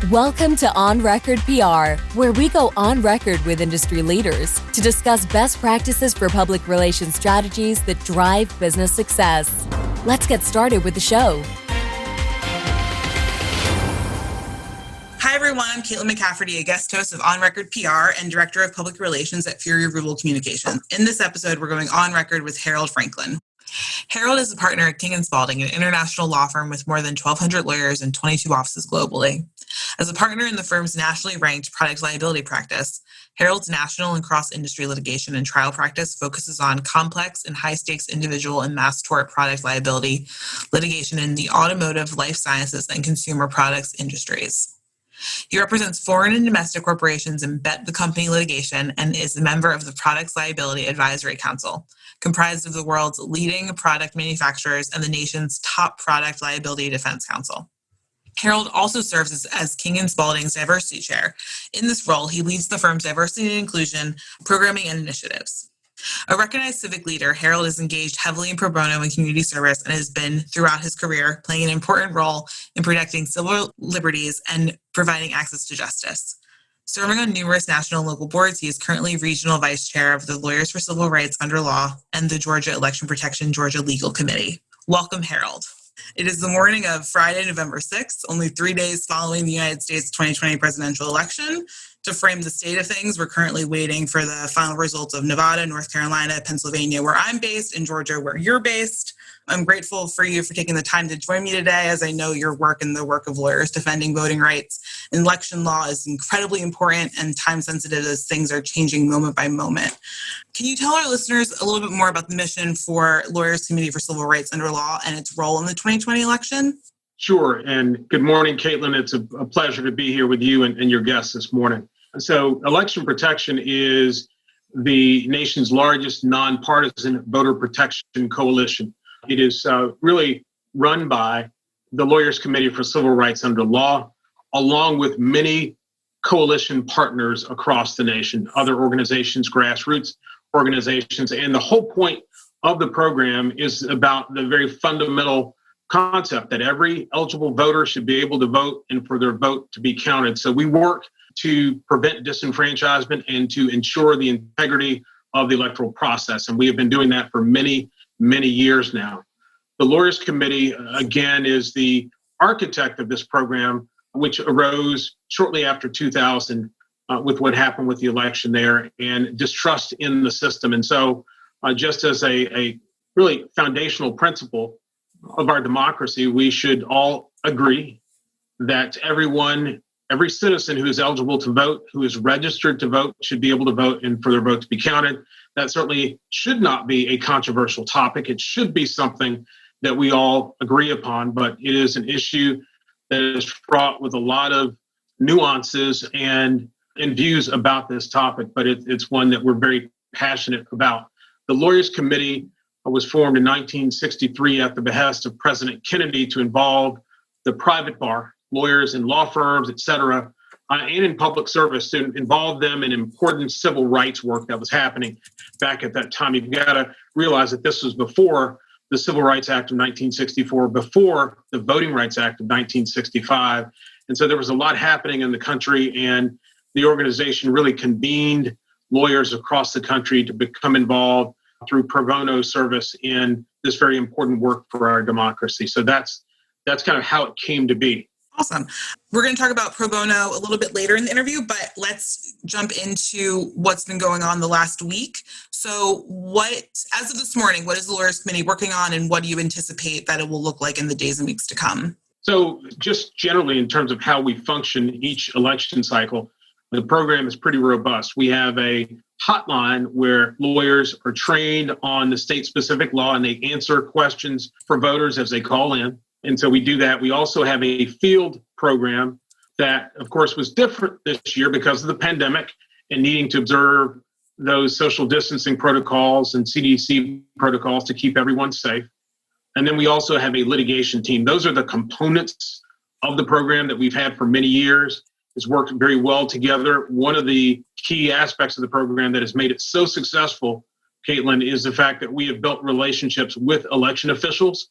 Welcome to On Record PR, where we go on record with industry leaders to discuss best practices for public relations strategies that drive business success. Let's get started with the show. Hi, everyone. I'm Caitlan McCafferty, a guest host of On Record PR and Director of Public Relations at Fury Rural Communications. In this episode, we're going on record with Harold Franklin. Harold is a partner at King Spalding, an international law firm with more than 1,200 lawyers and 22 offices globally. As a partner in the firm's nationally ranked product liability practice, Harold's national and cross-industry litigation and trial practice focuses on complex and high-stakes individual and mass tort product liability litigation in the automotive, life sciences, and consumer products industries. He represents foreign and domestic corporations in bet-the-company litigation and is a member of the Products Liability Advisory Council, comprised of the world's leading product manufacturers and the nation's top product liability defense counsel. Harold also serves as King Spalding's diversity chair. In this role, he leads the firm's diversity and inclusion programming and initiatives. A recognized civic leader, Harold is engaged heavily in pro bono and community service and has been, throughout his career, playing an important role in protecting civil liberties and providing access to justice. Serving on numerous national and local boards, he is currently regional vice chair of the Lawyers for Civil Rights Under Law and the Georgia Election Protection Georgia Legal Committee. Welcome, Harold. It is the morning of Friday, November 6th, only 3 days following the United States 2020 presidential election. To frame the state of things, we're currently waiting for the final results of Nevada, North Carolina, Pennsylvania, where I'm based, and Georgia, where you're based. I'm grateful for you for taking the time to join me today, as I know your work and the work of lawyers defending voting rights and election law is incredibly important and time-sensitive as things are changing moment by moment. Can you tell our listeners a little bit more about the mission for Lawyers Committee for Civil Rights Under Law and its role in the 2020 election? Sure. And good morning, Caitlan. It's a pleasure to be here with you and your guests this morning. So election protection is the nation's largest nonpartisan voter protection coalition. It is really run by the Lawyers Committee for Civil Rights Under Law, along with many coalition partners across the nation, other organizations, grassroots organizations. And the whole point of the program is about the very fundamental concept that every eligible voter should be able to vote and for their vote to be counted. So we work to prevent disenfranchisement and to ensure the integrity of the electoral process. And we have been doing that for many, many years now. The Lawyers Committee, again, is the architect of this program, which arose shortly after 2000 with what happened with the election there and distrust in the system. And so just as a really foundational principle of our democracy, we should all agree that every citizen who is eligible to vote, who is registered to vote, should be able to vote and for their vote to be counted. That certainly should not be a controversial topic. It should be something that we all agree upon, but it is an issue that is fraught with a lot of nuances and views about this topic, but it's one that we're very passionate about. The Lawyers Committee was formed in 1963 at the behest of President Kennedy to involve the private bar, lawyers and law firms, et cetera, and in public service to involve them in important civil rights work that was happening back at that time. You've got to realize that this was before the Civil Rights Act of 1964, before the Voting Rights Act of 1965. And so there was a lot happening in the country, and the organization really convened lawyers across the country to become involved through pro bono service in this very important work for our democracy. So that's kind of how it came to be. Awesome. We're going to talk about pro bono a little bit later in the interview, but let's jump into what's been going on the last week. So as of this morning, what is the Lawyers Committee working on, and what do you anticipate that it will look like in the days and weeks to come? So just generally in terms of how we function each election cycle, the program is pretty robust. We have a hotline where lawyers are trained on the state-specific law and they answer questions for voters as they call in. And so we do that. We also have a field program that, of course, was different this year because of the pandemic and needing to observe those social distancing protocols and CDC protocols to keep everyone safe. And then we also have a litigation team. Those are the components of the program that we've had for many years. It's worked very well together. One of the key aspects of the program that has made it so successful, Caitlan, is the fact that we have built relationships with election officials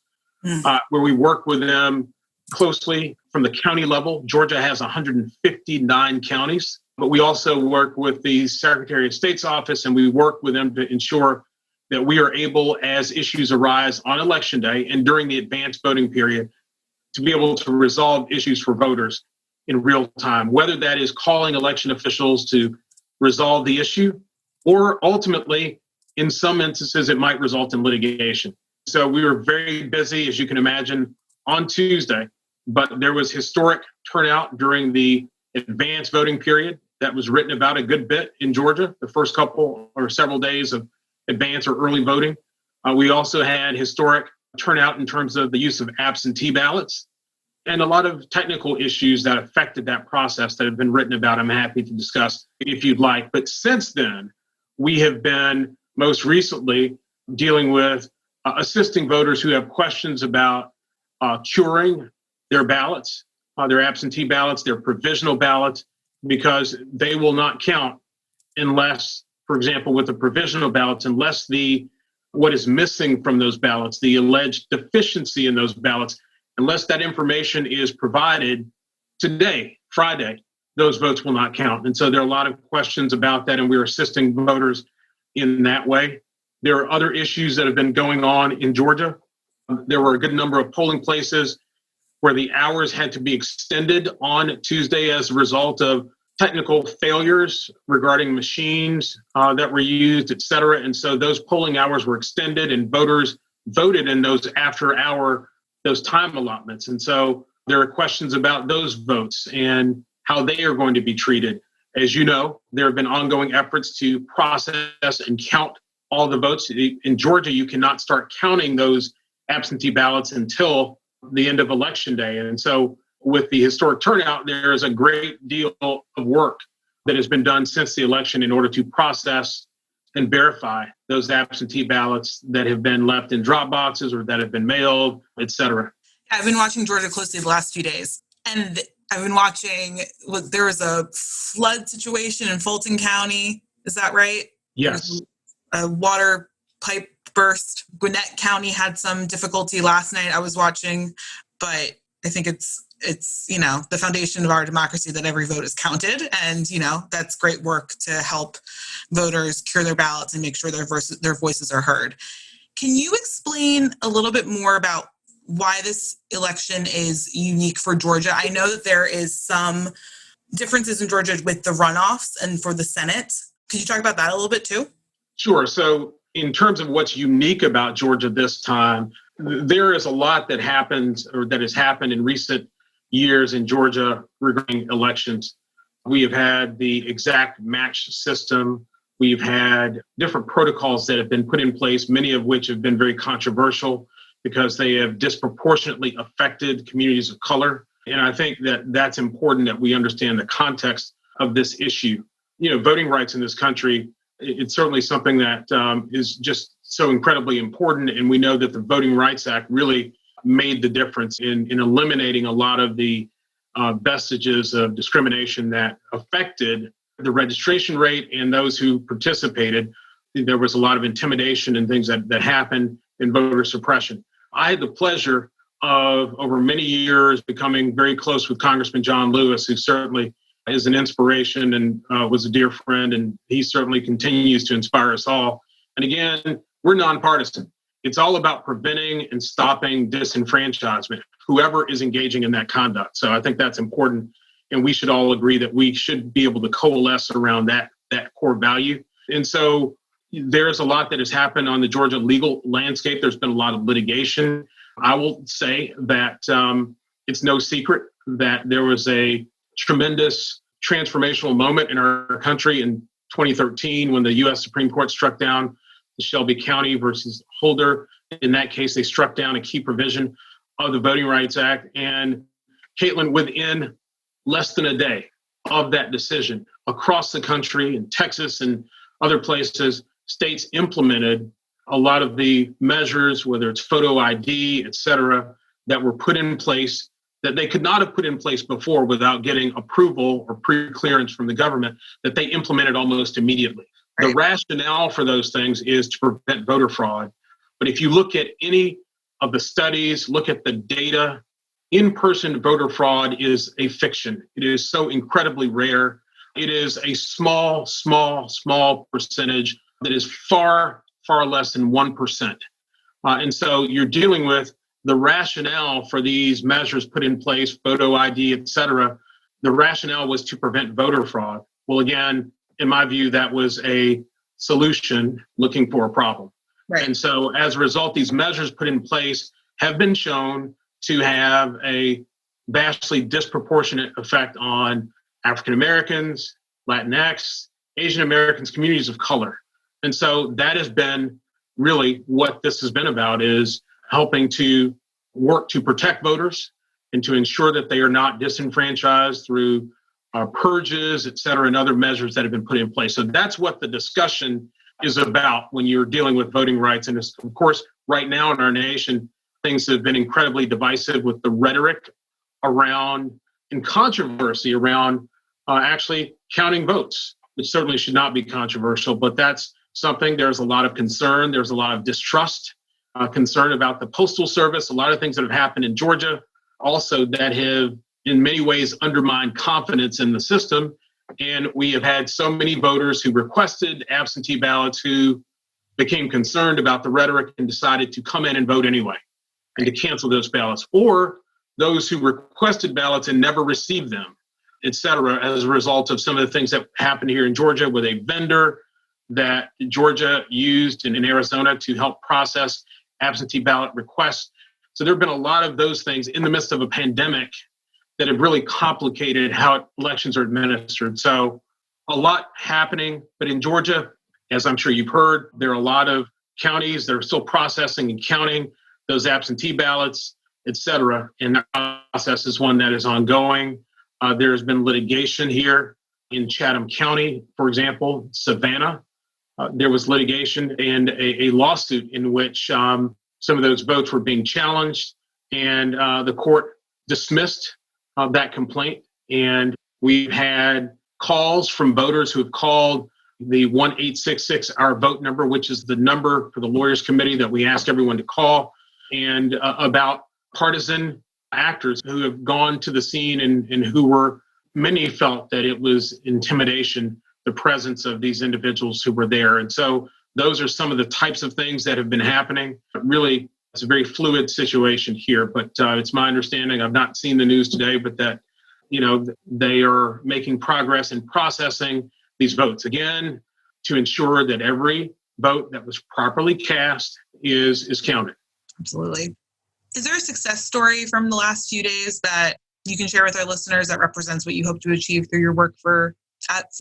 where we work with them closely from the county level. Georgia has 159 counties, but we also work with the Secretary of State's office, and we work with them to ensure that we are able, as issues arise on Election Day and during the advanced voting period, to be able to resolve issues for voters in real time, whether that is calling election officials to resolve the issue, or ultimately, in some instances, it might result in litigation. So we were very busy, as you can imagine, on Tuesday, but there was historic turnout during the advanced voting period that was written about a good bit in Georgia, the first couple or several days of advanced or early voting. We also had historic turnout in terms of the use of absentee ballots and a lot of technical issues that affected that process that have been written about. I'm happy to discuss if you'd like. But since then, we have been most recently dealing with assisting voters who have questions about curing their ballots, their absentee ballots, their provisional ballots, because they will not count unless, for example, with the provisional ballots, unless what is missing from those ballots, the alleged deficiency in those ballots, unless that information is provided today, Friday, those votes will not count. And so there are a lot of questions about that, and we're assisting voters in that way. There are other issues that have been going on in Georgia. There were a good number of polling places where the hours had to be extended on Tuesday as a result of technical failures regarding machines that were used, et cetera. And so those polling hours were extended and voters voted in those those time allotments. And so there are questions about those votes and how they are going to be treated. As you know, there have been ongoing efforts to process and count all the votes. In Georgia, you cannot start counting those absentee ballots until the end of Election Day. And so with the historic turnout, there is a great deal of work that has been done since the election in order to process and verify those absentee ballots that have been left in drop boxes or that have been mailed, et cetera. I've been watching Georgia closely the last few days, and I've been watching, there was a flood situation in Fulton County. Is that right? Yes. A water pipe burst. Gwinnett County had some difficulty last night I was watching, but I think it's the foundation of our democracy that every vote is counted. And, that's great work to help voters cure their ballots and make sure their voices are heard. Can you explain a little bit more about why this election is unique for Georgia? I know that there is some differences in Georgia with the runoffs and for the Senate. Could you talk about that a little bit too? Sure. So in terms of what's unique about Georgia this time, there is a lot that happens or that has happened in recent years in Georgia regarding elections. We have had the exact match system. We've had different protocols that have been put in place, many of which have been very controversial because they have disproportionately affected communities of color. And I think that that's important that we understand the context of this issue. Voting rights in this country, it's certainly something that is just so incredibly important. And we know that the Voting Rights Act really made the difference in eliminating a lot of the vestiges of discrimination that affected the registration rate and those who participated. There was a lot of intimidation and things that happened in voter suppression. I had the pleasure of, over many years, becoming very close with Congressman John Lewis, who certainly is an inspiration and was a dear friend, and he certainly continues to inspire us all. And again, we're nonpartisan. It's all about preventing and stopping disenfranchisement, whoever is engaging in that conduct. So I think that's important, and we should all agree that we should be able to coalesce around that core value. And so there's a lot that has happened on the Georgia legal landscape. There's been a lot of litigation. I will say that it's no secret that there was a tremendous transformational moment in our country in 2013 when the U.S. Supreme Court struck down the Shelby County versus Holder. In that case, they struck down a key provision of the Voting Rights Act. And Caitlan, within less than a day of that decision, across the country, in Texas and other places, states implemented a lot of the measures, whether it's photo ID, et cetera, that were put in place that they could not have put in place before without getting approval or pre-clearance from the government, that they implemented almost immediately. Right. The rationale for those things is to prevent voter fraud. But if you look at any of the studies, look at the data, in-person voter fraud is a fiction. It is so incredibly rare. It is a small percentage that is far less than 1%. And so you're dealing with the rationale for these measures put in place, photo ID, et cetera. The rationale was to prevent voter fraud. Well, again, in my view, that was a solution looking for a problem. Right. And so as a result, these measures put in place have been shown to have a vastly disproportionate effect on African Americans, Latinx, Asian Americans, communities of color. And so that has been really what this has been about, is helping to work to protect voters and to ensure that they are not disenfranchised through purges, et cetera, and other measures that have been put in place. So that's what the discussion is about when you're dealing with voting rights. And of course, right now in our nation, things have been incredibly divisive with the rhetoric around and controversy around actually counting votes, which certainly should not be controversial, but that's something. There's a lot of concern. There's a lot of distrust, concern about the Postal Service, a lot of things that have happened in Georgia also that have in many ways undermined confidence in the system. And we have had so many voters who requested absentee ballots who became concerned about the rhetoric and decided to come in and vote anyway and to cancel those ballots, or those who requested ballots and never received them, et cetera, as a result of some of the things that happened here in Georgia with a vendor that Georgia used in Arizona to help process absentee ballot requests. So there have been a lot of those things in the midst of a pandemic that have really complicated how elections are administered. So a lot happening, but in Georgia, as I'm sure you've heard, there are a lot of counties that are still processing and counting those absentee ballots, et cetera. And that process is one that is ongoing. There has been litigation here in Chatham County, for example, Savannah. There was litigation and a lawsuit in which some of those votes were being challenged, and the court dismissed that complaint. And we've had calls from voters who have called the 1-866 Our Vote number, which is the number for the Lawyers Committee that we ask everyone to call, and about partisan actors who have gone to the scene and who were, many felt that it was intimidation, the presence of these individuals who were there. And so those are some of the types of things that have been happening. Really, it's a very fluid situation here, but it's my understanding, I've not seen the news today, but that, they are making progress in processing these votes, again, to ensure that every vote that was properly cast is counted. Absolutely. Is there a success story from the last few days that you can share with our listeners that represents what you hope to achieve through your work for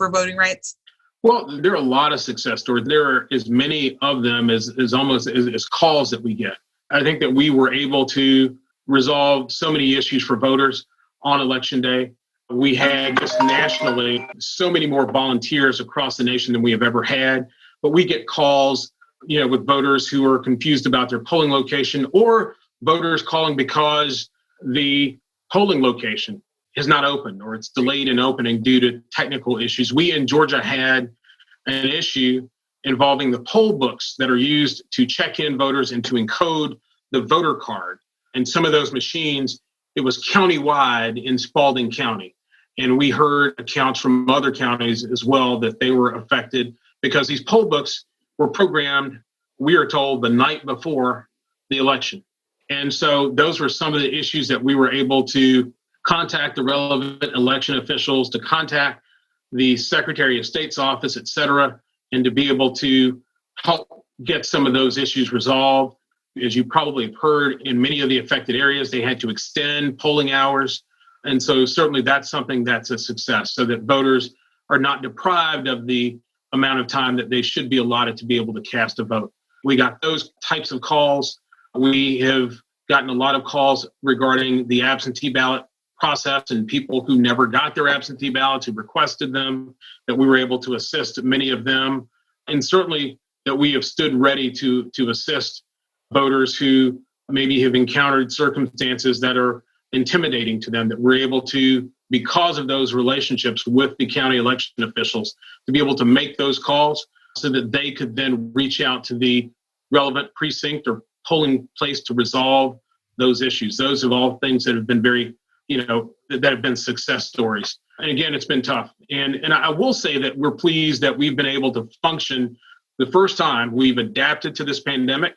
voting rights? Well, there are a lot of success stories. There are as many of them as calls that we get. I think that we were able to resolve so many issues for voters on Election Day. We had just nationally so many more volunteers across the nation than we have ever had. But we get calls, with voters who are confused about their polling location, or voters calling because the polling location is not open or it's delayed in opening due to technical issues. We in Georgia had an issue involving the poll books that are used to check in voters and to encode the voter card. And some of those machines, it was countywide in Spalding County. And we heard accounts from other counties as well that they were affected because these poll books were programmed, we are told, the night before the election. And so those were some of the issues that we were able to contact the relevant election officials, to contact the Secretary of State's office, et cetera, and to be able to help get some of those issues resolved. As you probably have heard, in many of the affected areas, they had to extend polling hours. And so certainly that's something that's a success, so that voters are not deprived of the amount of time that they should be allotted to be able to cast a vote. We got those types of calls. We have gotten a lot of calls regarding the absentee ballot process and people who never got their absentee ballots, who requested them, that we were able to assist many of them. And certainly that we have stood ready to assist voters who maybe have encountered circumstances that are intimidating to them, that we're able to, because of those relationships with the county election officials, to be able to make those calls so that they could then reach out to the relevant precinct or polling place to resolve those issues. Those are all things that have been very, that have been success stories. And again, it's been tough. And I will say that we're pleased that we've been able to function the first time we've adapted to this pandemic,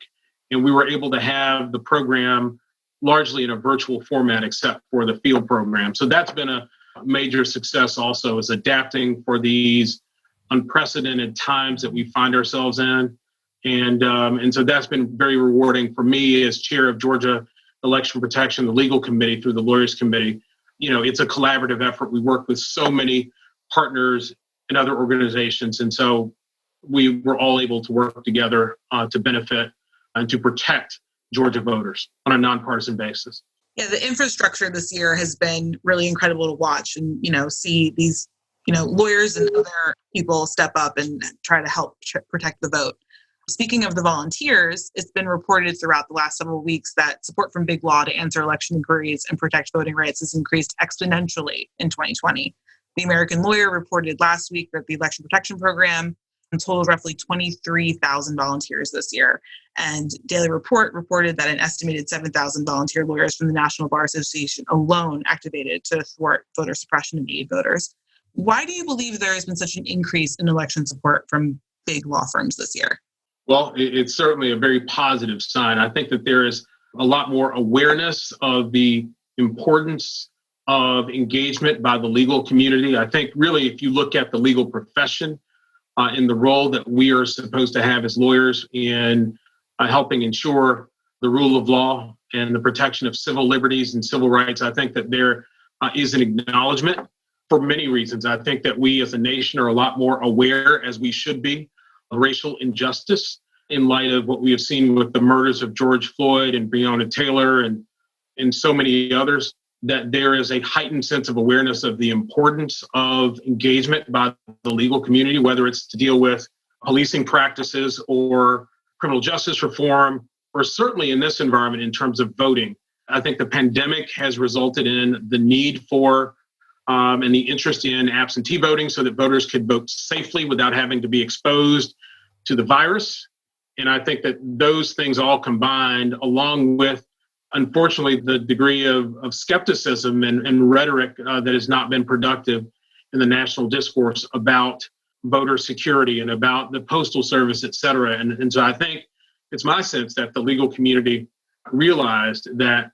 and we were able to have the program largely in a virtual format, except for the field program. So that's been a major success also, is adapting for these unprecedented times that we find ourselves in. And so that's been very rewarding for me as chair of Georgia Election Protection, the legal committee through the Lawyers Committee. It's a collaborative effort. We work with so many partners and other organizations. And so we were all able to work together to benefit and to protect Georgia voters on a nonpartisan basis. Yeah, the infrastructure this year has been really incredible to watch and, see these, lawyers and other people step up and try to help protect the vote. Speaking of the volunteers, it's been reported throughout the last several weeks that support from Big Law to answer election inquiries and protect voting rights has increased exponentially in 2020. The American Lawyer reported last week that the Election Protection Program totaled roughly 23,000 volunteers this year. And Daily Report reported that an estimated 7,000 volunteer lawyers from the National Bar Association alone activated to thwart voter suppression and aid voters. Why do you believe there has been such an increase in election support from big law firms this year? Well, it's certainly a very positive sign. I think that there is a lot more awareness of the importance of engagement by the legal community. I think really, if you look at the legal profession and the role that we are supposed to have as lawyers in helping ensure the rule of law and the protection of civil liberties and civil rights, I think that there is an acknowledgement for many reasons. I think that we as a nation are a lot more aware, as we should be, of racial injustice in light of what we have seen with the murders of George Floyd and Breonna Taylor and so many others, that there is a heightened sense of awareness of the importance of engagement by the legal community, whether it's to deal with policing practices or criminal justice reform, or certainly in this environment in terms of voting. I think the pandemic has resulted in the need for and the interest in absentee voting so that voters could vote safely without having to be exposed to the virus. And I think that those things all combined, along with, unfortunately, the degree of skepticism and rhetoric that has not been productive in the national discourse about voter security and about the postal service, et cetera. And so I think it's my sense that the legal community realized that,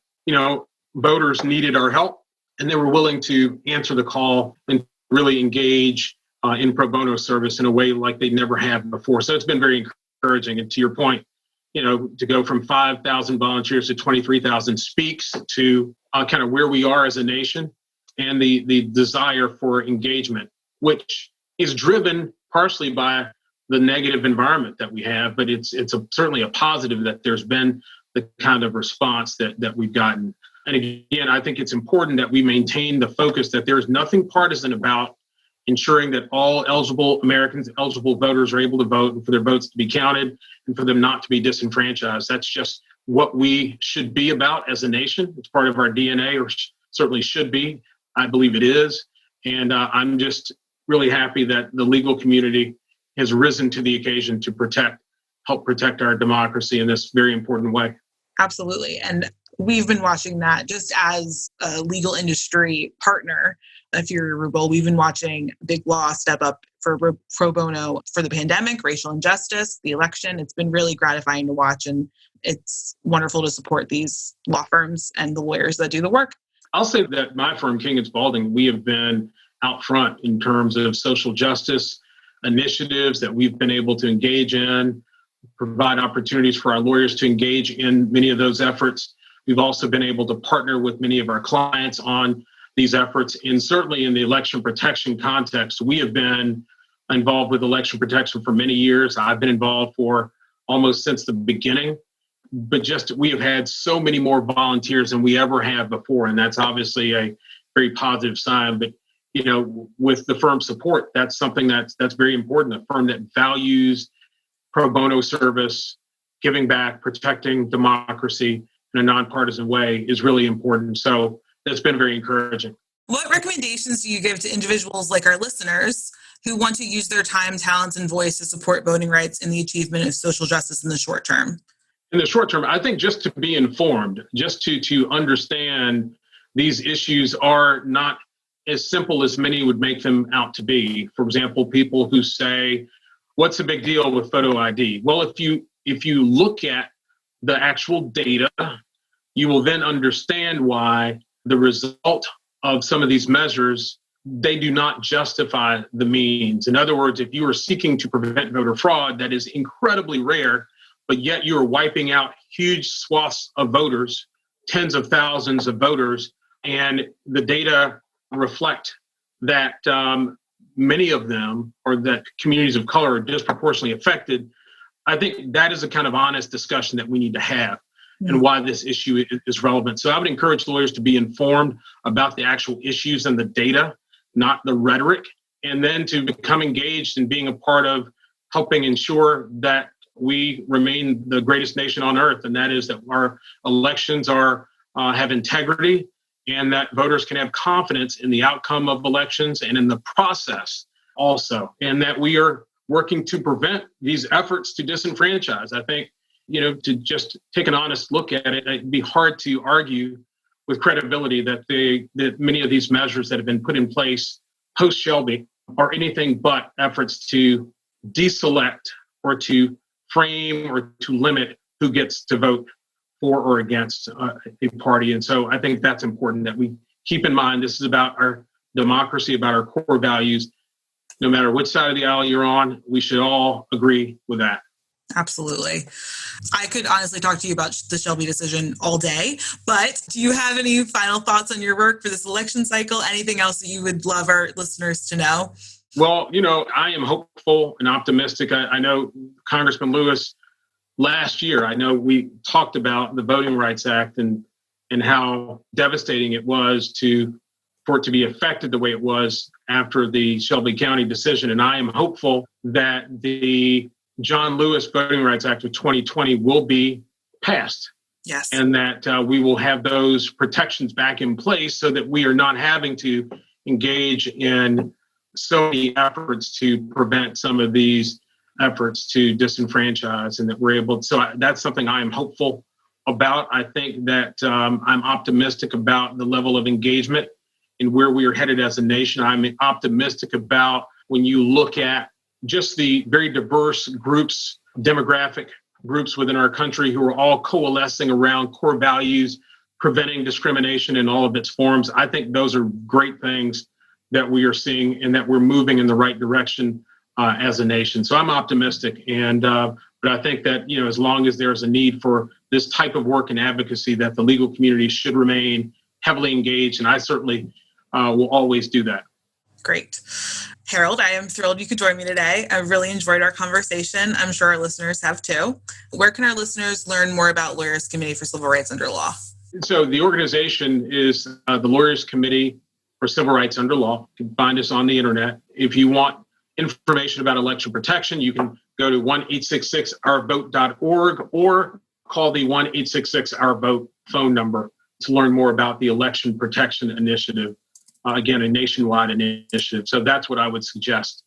voters needed our help, and they were willing to answer the call and really engage in pro bono service in a way like they never have before. So it's been very encouraging. And to your point, to go from 5,000 volunteers to 23,000 speaks to kind of where we are as a nation and the desire for engagement, which is driven partially by the negative environment that we have, but it's certainly a positive that there's been the kind of response that we've gotten. And again, I think it's important that we maintain the focus that there's nothing partisan about ensuring that all eligible Americans, eligible voters are able to vote and for their votes to be counted and for them not to be disenfranchised. That's just what we should be about as a nation. It's part of our DNA, or certainly should be. I believe it is. And I'm just really happy that the legal community has risen to the occasion to help protect our democracy in this very important way. Absolutely. And we've been watching that just as a legal industry partner. If you're Rubel, we've been watching Big Law step up for pro bono for the pandemic, racial injustice, the election. It's been really gratifying to watch, and it's wonderful to support these law firms and the lawyers that do the work. I'll say that my firm, King Spalding, we have been out front in terms of social justice initiatives that we've been able to engage in, provide opportunities for our lawyers to engage in many of those efforts. We've also been able to partner with many of our clients on these efforts. And certainly in the election protection context, we have been involved with election protection for many years. I've been involved for almost since the beginning, but we have had so many more volunteers than we ever have before. And that's obviously a very positive sign. But, with the firm support, that's something that's very important. A firm that values pro bono service, giving back, protecting democracy in a nonpartisan way is really important. So that's been very encouraging. What recommendations do you give to individuals like our listeners who want to use their time, talents, and voice to support voting rights and the achievement of social justice in the short term? In the short term, I think just to be informed, just to understand these issues are not as simple as many would make them out to be. For example, people who say, what's the big deal with photo ID? Well, if you look at the actual data, you will then understand why the result of some of these measures, they do not justify the means. In other words, if you are seeking to prevent voter fraud, that is incredibly rare, but yet you are wiping out huge swaths of voters, tens of thousands of voters, and the data reflect that many of them, or that communities of color, are disproportionately affected. I think that is a kind of honest discussion that we need to have and why this issue is relevant. So I would encourage lawyers to be informed about the actual issues and the data, not the rhetoric, and then to become engaged in being a part of helping ensure that we remain the greatest nation on earth, and that is that our elections have integrity, and that voters can have confidence in the outcome of elections and in the process also, and that we are working to prevent these efforts to disenfranchise. I think, to just take an honest look at it, it'd be hard to argue with credibility that many of these measures that have been put in place post-Shelby are anything but efforts to deselect or to frame or to limit who gets to vote for or against a party. And so I think that's important that we keep in mind. This is about our democracy, about our core values. No matter which side of the aisle you're on, we should all agree with that. Absolutely. I could honestly talk to you about the Shelby decision all day, but do you have any final thoughts on your work for this election cycle? Anything else that you would love our listeners to know? Well, I am hopeful and optimistic. I know Congressman Lewis, last year, I know we talked about the Voting Rights Act and how devastating it was for it to be affected the way it was after the Shelby County decision. And I am hopeful that the John Lewis Voting Rights Act of 2020 will be passed. Yes. And that we will have those protections back in place so that we are not having to engage in so many efforts to prevent some of these efforts to disenfranchise, and that we're able to. So that's something I am hopeful about. I think that I'm optimistic about the level of engagement and where we are headed as a nation. I'm optimistic about when you look at just the very diverse groups, demographic groups within our country who are all coalescing around core values, preventing discrimination in all of its forms. I think those are great things that we are seeing, and that we're moving in the right direction as a nation. So I'm optimistic, but I think that as long as there's a need for this type of work and advocacy, that the legal community should remain heavily engaged, and I certainly will always do that. Great. Harold, I am thrilled you could join me today. I really enjoyed our conversation. I'm sure our listeners have too. Where can our listeners learn more about Lawyers Committee for Civil Rights Under Law? So the organization is the Lawyers Committee for Civil Rights Under Law. You can find us on the internet. If you want information about election protection, you can go to 1-866-OUR-VOTE.org or call the 1-866-OUR-VOTE phone number to learn more about the Election Protection Initiative. Again, a nationwide initiative. So that's what I would suggest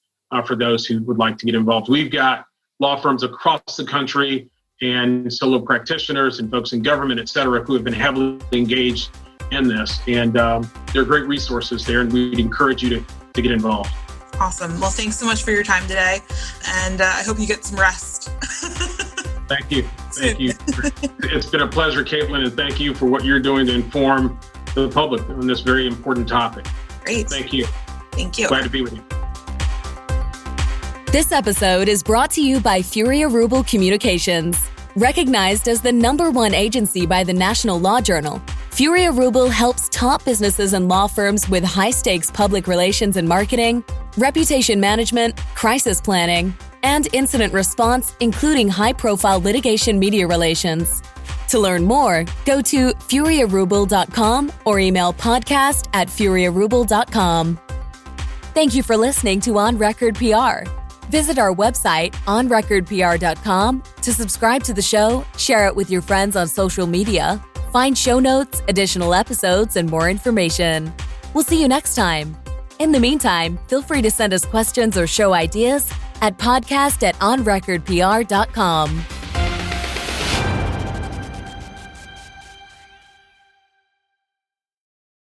for those who would like to get involved. We've got law firms across the country and solo practitioners and folks in government, et cetera, who have been heavily engaged in this. And there are great resources there, and we'd encourage you to get involved. Awesome. Well, thanks so much for your time today. And I hope you get some rest. Thank you. Thank you. It's been a pleasure, Caitlan, and thank you for what you're doing to inform the public on this very important topic. Great. Thank you. Thank you. Glad to be with you. This episode is brought to you by Furia Rubel Communications. Recognized as the #1 agency by the National Law Journal, Furia Rubel helps top businesses and law firms with high-stakes public relations and marketing, reputation management, crisis planning, and incident response, including high-profile litigation media relations. To learn more, go to furiarubel.com or email podcast@furiarubel.com. Thank you for listening to On Record PR. Visit our website, onrecordpr.com, to subscribe to the show, share it with your friends on social media, find show notes, additional episodes, and more information. We'll see you next time. In the meantime, feel free to send us questions or show ideas at podcast@onrecordpr.com.